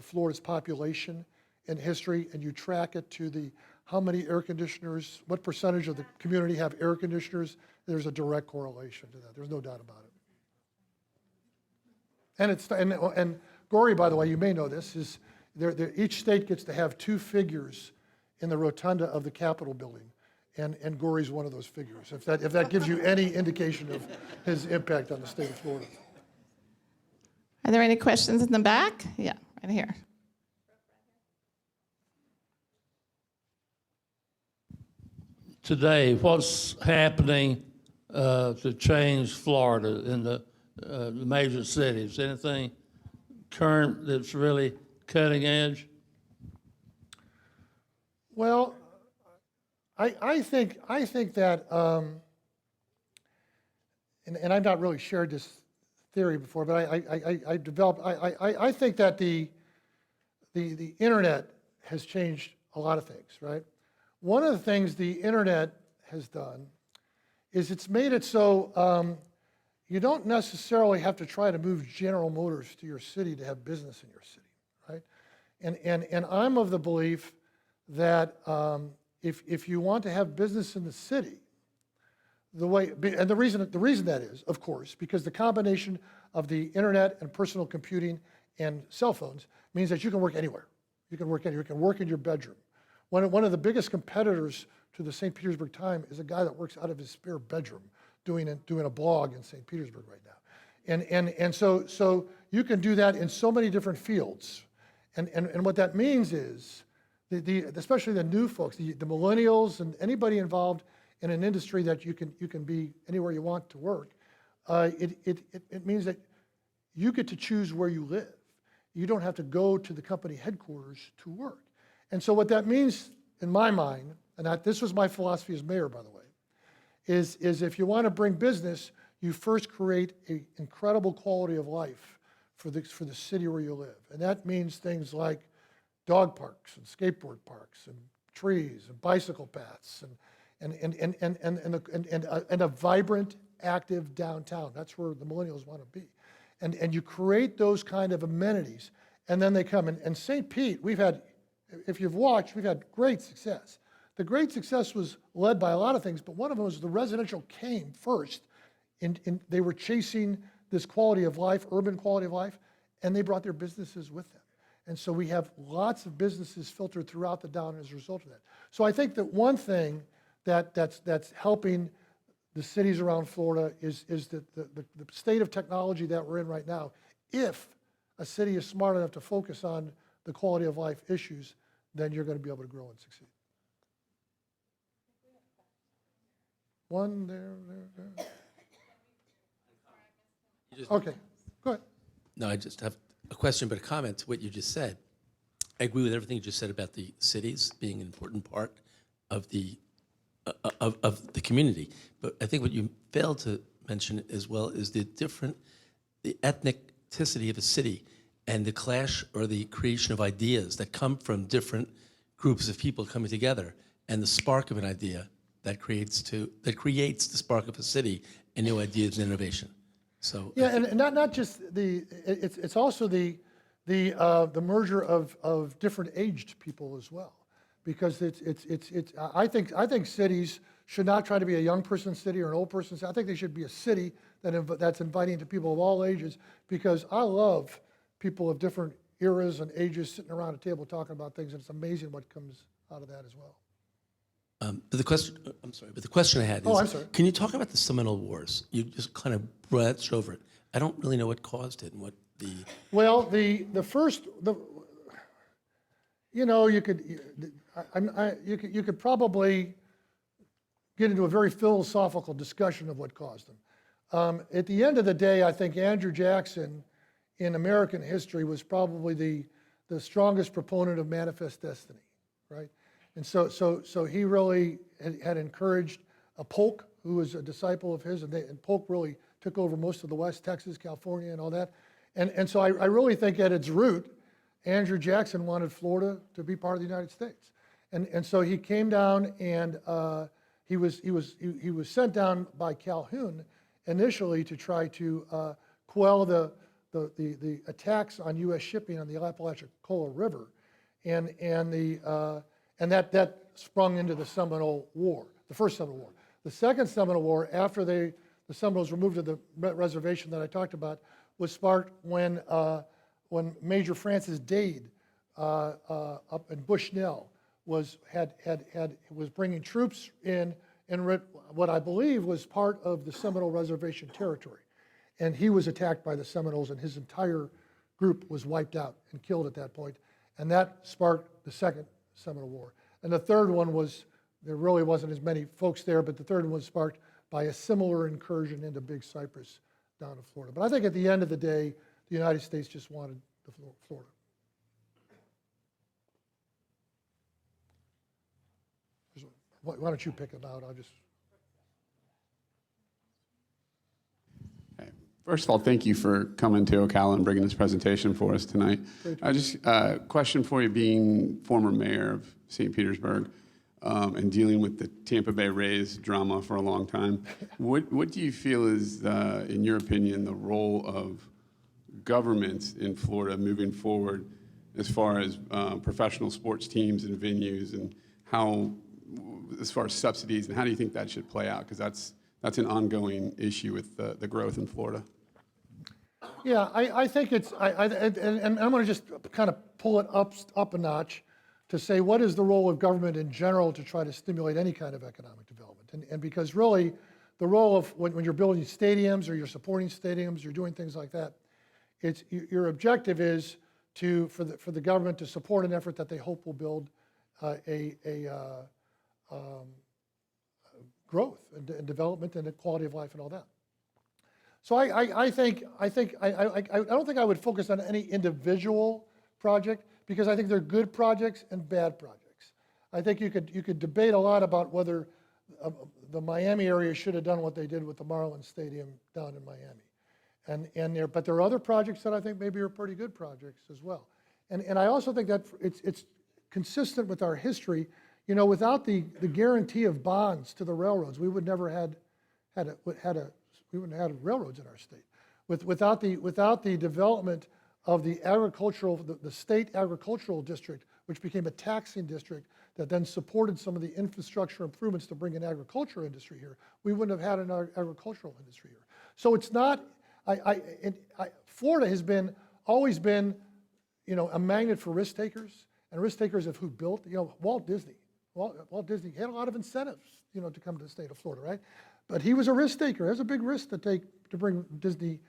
Florida's population and history, and you track it to how many air conditioners, what percentage of the community have air conditioners, there's a direct correlation to that. There's no doubt about it. And Gorey, by the way, you may know this, is each state gets to have 2 figures in the rotunda of the Capitol building, and Gorey's one of those figures. If that gives you any indication of his impact on the state of Florida. Are there any questions in the back? Yeah, right here. Today, what's happening to change Florida in the major cities? Anything current that's really cutting edge? Well, I think that, and I've not really shared this theory before, but I think that the internet has changed a lot of things, right? One of the things the internet has done is it's made it so you don't necessarily have to try to move General Motors to your city to have business in your city, right? And I'm of the belief that if you want to have business in the city, the reason that is, of course, because the combination of the internet and personal computing and cell phones means that you can work anywhere. You can work anywhere. You can work in your bedroom. One of the biggest competitors to the St. Petersburg Times is a guy that works out of his spare bedroom doing a blog in St. Petersburg right now. And so you can do that in so many different fields. And what that means is, especially the new folks, the millennials and anybody involved in an industry that you can be anywhere you want to work, it means that you get to choose where you live. You don't have to go to the company headquarters to work. And so what that means, in my mind, and this was my philosophy as mayor, by the way, is if you want to bring business, you first create an incredible quality of life for the city where you live. And that means things like dog parks and skateboard parks and trees and bicycle paths and a vibrant, active downtown. That's where the millennials want to be. And you create those kind of amenities, and then they come. And St. Pete, if you've watched, we've had great success. The great success was led by a lot of things, but one of them was the residential came first. They were chasing this quality of life, urban quality of life, and they brought their businesses with them. And so we have lots of businesses filtered throughout the down as a result of that. So I think that one thing that's helping the cities around Florida is the state of technology that we're in right now. If a city is smart enough to focus on the quality of life issues, then you're going to be able to grow and succeed. One there. Okay, go ahead. No, I just have a question, but a comment to what you just said. I agree with everything you just said about the cities being an important part of the community. But I think what you failed to mention as well is the ethnicity of a city and the clash or the creation of ideas that come from different groups of people coming together, and the spark of an idea that creates the spark of a city and new ideas and innovation. So yeah, and not just it's also the merger of different aged people as well, because I think cities should not try to be a young person's city or an old person's city. I think they should be a city that's inviting to people of all ages, because I love people of different eras and ages sitting around a table talking about things, and it's amazing what comes out of that as well. But the question I had is, I'm sorry. Can you talk about the Seminole Wars? You just kind of brushed over it. I don't really know what caused it and what the... Well, you could probably get into a very philosophical discussion of what caused them. At the end of the day, I think Andrew Jackson in American history was probably the strongest proponent of manifest destiny, right? And so he really had encouraged Polk, who was a disciple of his, and Polk really took over most of the West, Texas, California, and all that. And so I really think at its root, Andrew Jackson wanted Florida to be part of the United States. And so he came down, and he was sent down by Calhoun initially to try to quell the the attacks on U.S. shipping on the Apalachicola River, and that sprung into the Seminole War, the first Seminole War. The second Seminole War, after the Seminoles were moved to the reservation that I talked about, was sparked when Major Francis Dade up in Bushnell was bringing troops in what I believe was part of the Seminole Reservation territory. And he was attacked by the Seminoles, and his entire group was wiped out and killed at that point. And that sparked the second Seminole War. And the third one was, there really wasn't as many folks there, but the third one was sparked by a similar incursion into Big Cypress down in Florida. But I think at the end of the day, the United States just wanted the Florida. Why don't you pick them out? I'll just. Okay. First of all, thank you for coming to Ocala and bringing this presentation for us tonight. I just question for you, being former mayor of St. Petersburg and dealing with the Tampa Bay Rays drama for a long time. What do you feel is, in your opinion, the role of governments in Florida moving forward as far as professional sports teams and venues, and how, as far as subsidies, and how do you think that should play out? Because that's an ongoing issue with the growth in Florida. Yeah, I think it's, and I'm going to just kind of pull it up a notch to say, what is the role of government in general to try to stimulate any kind of economic development? And because really, the role of when you're building stadiums or you're supporting stadiums, you're doing things like that, your objective is for the government to support an effort that they hope will build growth and development and quality of life and all that. So I don't think I would focus on any individual project, because I think there are good projects and bad projects. I think you could debate a lot about whether the Miami area should have done what they did with the Marlins Stadium down in Miami, but there are other projects that I think maybe are pretty good projects as well. And I also think that it's consistent with our history. You know, without the guarantee of bonds to the railroads, we would never we wouldn't have had railroads in our state. Without the development of the state agricultural district, which became a taxing district that then supported some of the infrastructure improvements to bring an agriculture industry here, we wouldn't have had an agricultural industry here. So it's not. Florida has always been, a magnet for risk takers, and risk takers of who built. Walt Disney. Walt Disney had a lot of incentives, to come to the state of Florida, right? But he was a risk taker. It was a big risk to take to bring Disney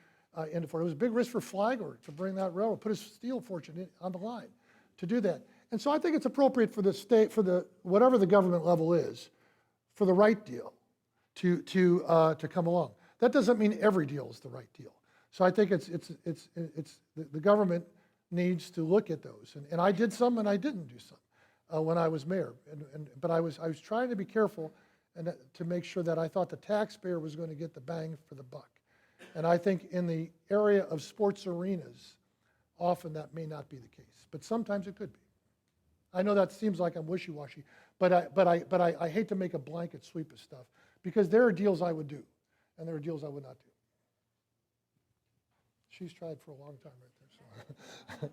into Florida. It was a big risk for Flagler to bring that railroad, put his steel fortune on the line to do that. And so I think it's appropriate for the state, whatever the government level is, for the right deal to come along. That doesn't mean every deal is the right deal. So I think the government needs to look at those. And I did some and I didn't do some when I was mayor. But I was trying to be careful and to make sure that I thought the taxpayer was going to get the bang for the buck. And I think in the area of sports arenas, often that may not be the case, but sometimes it could be. I know that seems like I'm wishy-washy, but I hate to make a blanket sweep of stuff, because there are deals I would do, and there are deals I would not do. She's tried for a long time right there. So.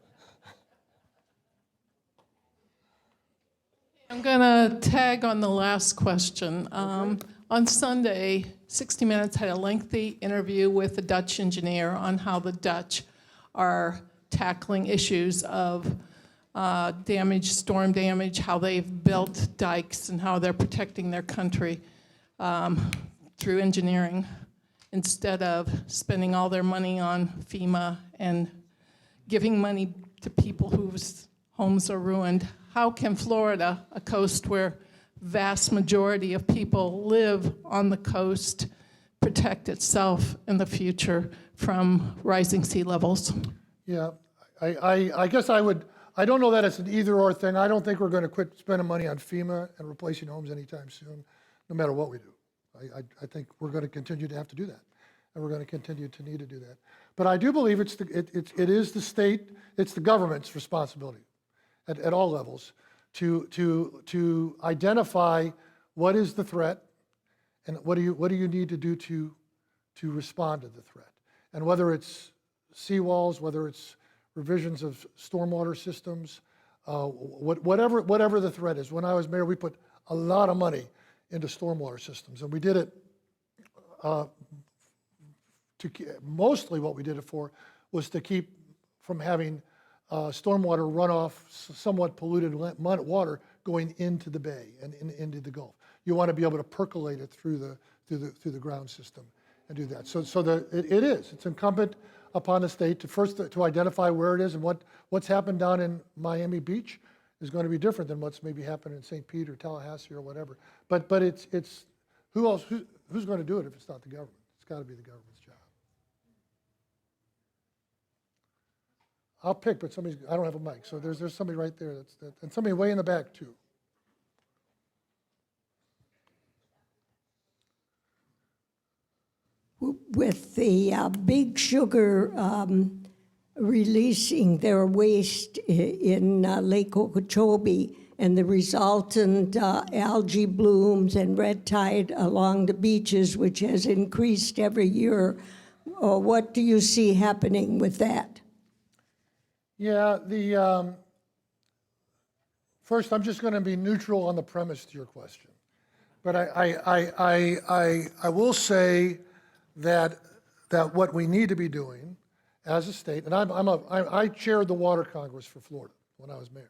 I'm going to tag on the last question. On Sunday, 60 Minutes had a lengthy interview with a Dutch engineer on how the Dutch are tackling issues of storm damage, how they've built dikes, and how they're protecting their country through engineering, instead of spending all their money on FEMA and giving money to people whose homes are ruined. How can Florida, a coast where vast majority of people live on the coast, protect itself in the future from rising sea levels? Yeah, I guess I don't know that it's an either-or thing. I don't think we're going to quit spending money on FEMA and replacing homes anytime soon, no matter what we do. I think we're going to continue to have to do that, and we're going to continue to need to do that. But I do believe it is the state, it's the government's responsibility at all levels to identify what is the threat and what do you need to do to respond to the threat. And whether it's seawalls, whether it's revisions of stormwater systems, whatever the threat is. When I was mayor, we put a lot of money into stormwater systems, and we did it mostly what we did it for was to keep from having stormwater runoff, somewhat polluted water going into the bay and into the Gulf. You want to be able to percolate it through the ground system and do that. So it's incumbent upon the state to first to identify where it is, and what's happened down in Miami Beach is going to be different than what's maybe happened in St. Pete or Tallahassee or whatever. But it's who's going to do it if it's not the government? It's got to be the government's job. I'll pick, but I don't have a mic, so there's somebody right there and somebody way in the back too. With the Big Sugar releasing their waste in Lake Okeechobee and the resultant algae blooms and red tide along the beaches, which has increased every year, what do you see happening with that? Yeah, first I'm just going to be neutral on the premise to your question, but I will say that what we need to be doing as a state, and I chaired the Water Congress for Florida when I was mayor,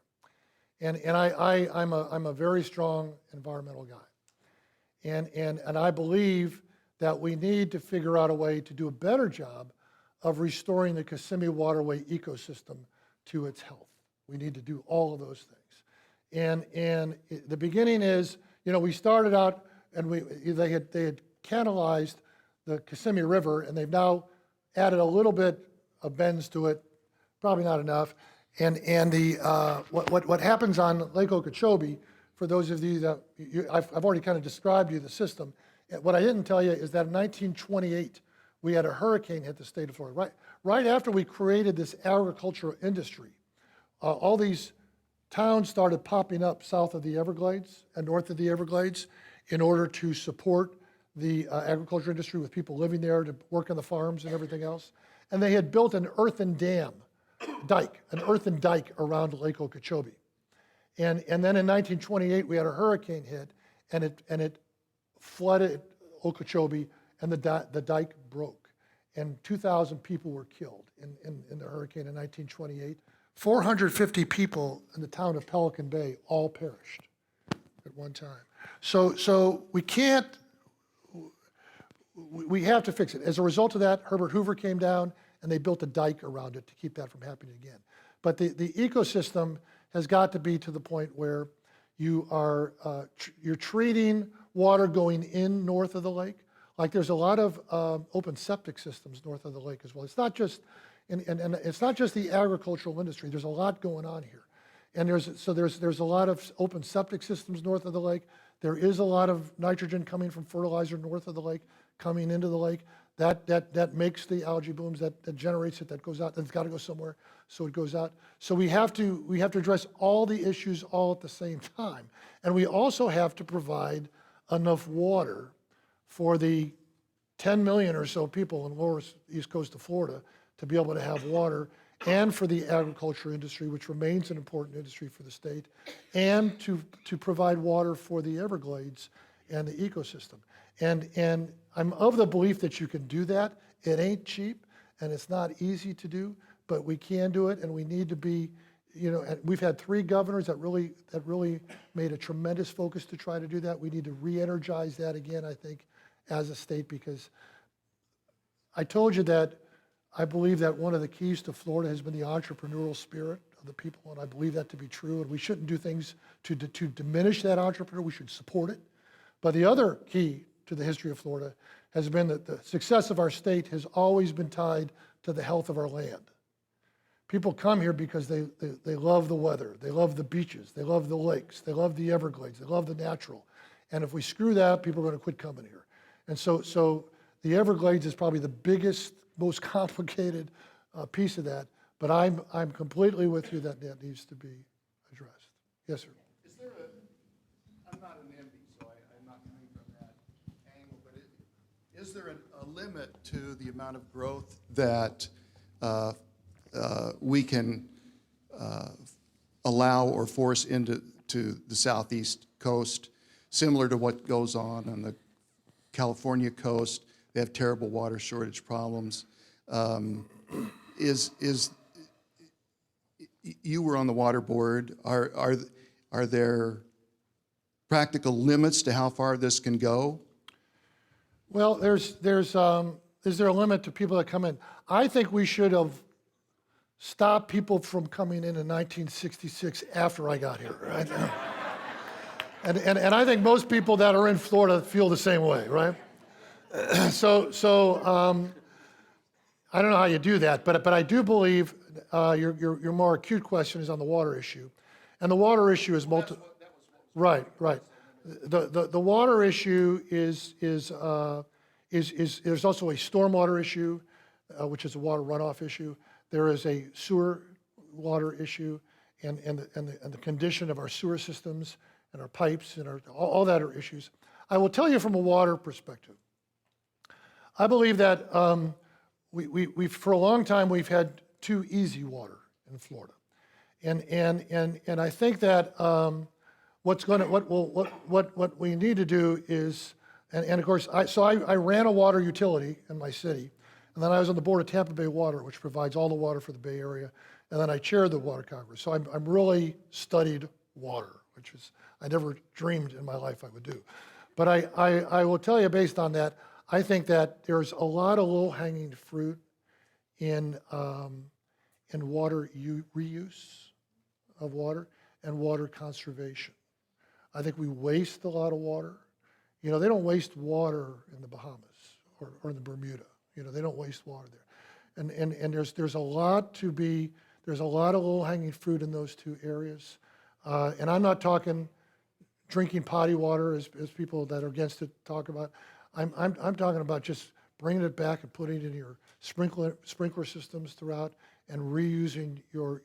and I'm a very strong environmental guy, and I believe that we need to figure out a way to do a better job of restoring the Kissimmee waterway ecosystem to its health. We need to do all of those things, and the beginning is, we started out and they had canalized the Kissimmee River, and they've now added a little bit of bends to it, probably not enough. And what happens on Lake Okeechobee, for those of you that I've already kind of described to you the system. What I didn't tell you is that in 1928 we had a hurricane hit the state of Florida. Right after we created this agricultural industry, all these towns started popping up south of the Everglades and north of the Everglades in order to support the agriculture industry with people living there to work on the farms and everything else. And they had built an earthen dike around Lake Okeechobee. And then in 1928, we had a hurricane hit, and it flooded Okeechobee, and the dike broke. And 2,000 people were killed in the hurricane in 1928. 450 people in the town of Pelican Bay all perished at one time. So we have to fix it. As a result of that, Herbert Hoover came down and they built a dike around it to keep that from happening again. But the ecosystem has got to be to the point where you're treating water going in north of the lake. Like there's a lot of open septic systems north of the lake as well. It's not just and it's not just the agricultural industry. There's a lot going on here, and there's a lot of open septic systems north of the lake. There is a lot of nitrogen coming from fertilizer north of the lake, coming into the lake. That makes the algae blooms, that generates it, that goes out. That's got to go somewhere, so it goes out. So we have to address all the issues all at the same time, and we also have to provide enough water for the 10 million or so people in lower east coast of Florida to be able to have water, and for the agriculture industry, which remains an important industry for the state, and to provide water for the Everglades and the ecosystem. And I'm of the belief that you can do that. It ain't cheap, and it's not easy to do, but we can do it, and we need to be, and we've had 3 governors that really made a tremendous focus to try to do that. We need to re-energize that again, I think, as a state, because I told you that I believe that one of the keys to Florida has been the entrepreneurial spirit of the people, and I believe that to be true, and we shouldn't do things to diminish that entrepreneur. We should support it. But the other key to the history of Florida has been that the success of our state has always been tied to the health of our land. People come here because they love the weather, they love the beaches, they love the lakes, they love the Everglades, they love the natural. And if we screw that, people are going to quit coming here. And so the Everglades is probably the biggest, most complicated piece of that. But I'm completely with you that needs to be addressed. Yes, sir. Is there I'm not an MD, so I'm not coming from that angle, but is there a limit to the amount of growth that we can allow or force into the southeast coast, similar to what goes on the California coast. They have terrible water shortage problems. You were on the water board. Are there practical limits to how far this can go? Well, is there a limit to people that come in? I think we should have stopped people from coming in 1966 after I got here, right? and I think most people that are in Florida feel the same way, right? So I don't know how you do that, but I do believe your more acute question is on the water issue, and the water issue is Right. The water issue is there's also a stormwater issue, which is a water runoff issue. There is a sewer water issue, and the condition of our sewer systems and our pipes and all that are issues. I will tell you from a water perspective. I believe that we for a long time we've had too easy water in Florida, and I think that what we need to do is, and of course, I ran a water utility in my city, and then I was on the board of Tampa Bay Water, which provides all the water for the Bay Area, and then I chaired the Water Congress. So I'm really studied water, which is I never dreamed in my life I would do. But I will tell you, based on that, I think that there's a lot of low-hanging fruit in water reuse of water and water conservation. I think we waste a lot of water. They don't waste water in the Bahamas or in the Bermuda. They don't waste water there. And there's a lot there's a lot of low-hanging fruit in those two areas. And I'm not talking drinking potty water as people that are against it talk about. I'm talking about just bringing it back and putting it in your sprinkler systems throughout and reusing your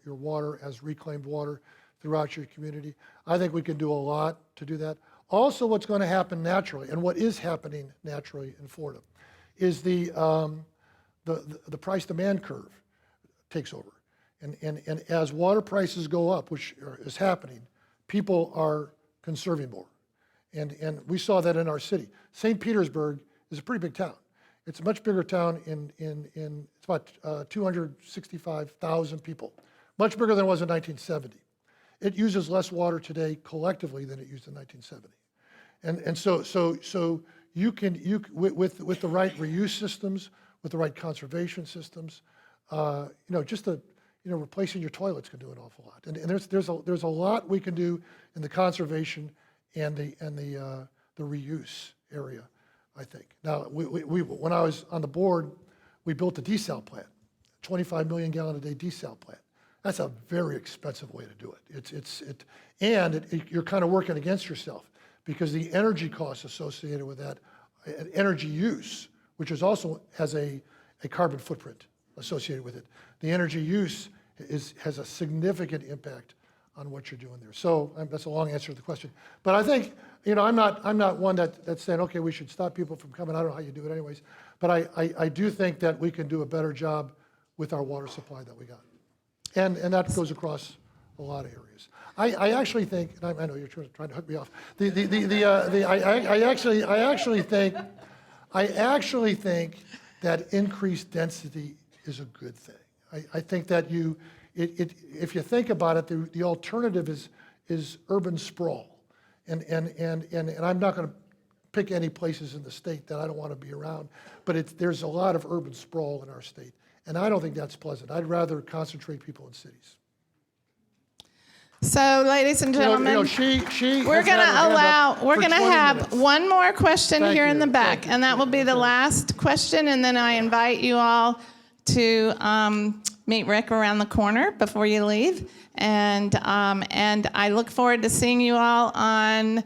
water as reclaimed water throughout your community. I think we can do a lot to do that. Also, what's going to happen naturally, and what is happening naturally in Florida, is the price-demand curve takes over. And as water prices go up, which is happening, people are conserving more. And we saw that in our city. St. Petersburg is a pretty big town. It's a much bigger town it's about 265,000 people, much bigger than it was in 1970. It uses less water today collectively than it used in 1970. And so you can with the right reuse systems, with the right conservation systems, just replacing your toilets can do an awful lot. And there's a lot we can do in the conservation and the reuse area, I think. Now, when I was on the board, we built a desal plant, 25 million gallon a day desal plant. That's a very expensive way to do it. You're kind of working against yourself because the energy costs associated with that, energy use, which also has a carbon footprint associated with it. The energy use has a significant impact on what you're doing there. So that's a long answer to the question. But I think, I'm not one that's saying, okay, we should stop people from coming. I don't know how you do it anyways. But I do think that we can do a better job with our water supply that we got. And that goes across a lot of areas. I actually think, and I know you're trying to hook me off. I actually think that increased density is a good thing. I think that if you think about it, the alternative is urban sprawl, and I'm not going to pick any places in the state that I don't want to be around, but there's a lot of urban sprawl in our state. And I don't think that's pleasant. I'd rather concentrate people in cities. So, ladies and gentlemen, we're going to have one more question here in the back, and that will be the last question, and then I invite you all to meet Rick around the corner before you leave. And I look forward to seeing you all on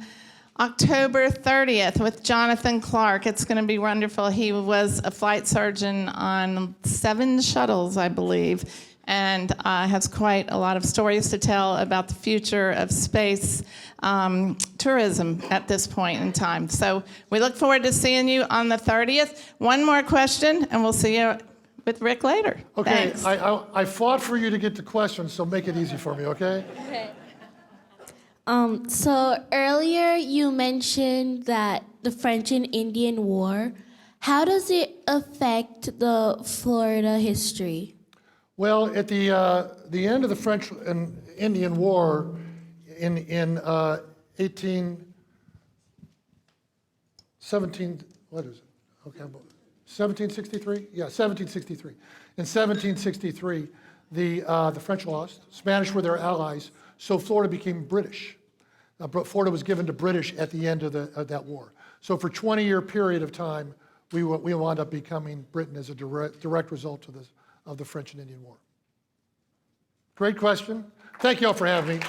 October 30th with Jonathan Clark. It's going to be wonderful. He was a flight surgeon on 7 shuttles, I believe, and has quite a lot of stories to tell about the future of space tourism at this point in time. So we look forward to seeing you on the 30th. One more question, and we'll see you with Rick later. Okay, Thanks. I fought for you to get the questions, so make it easy for me, okay? Okay. So earlier you mentioned that the French and Indian War. How does it affect the Florida history? Well, at the end of the French and Indian War in 1763? Yeah, 1763. In 1763, the French lost. Spanish were their allies, so Florida became British. Florida was given to British at the end of that war. So for a 20-year period of time, we wound up becoming Britain as a direct result of the French and Indian War. Great question. Thank you all for having me.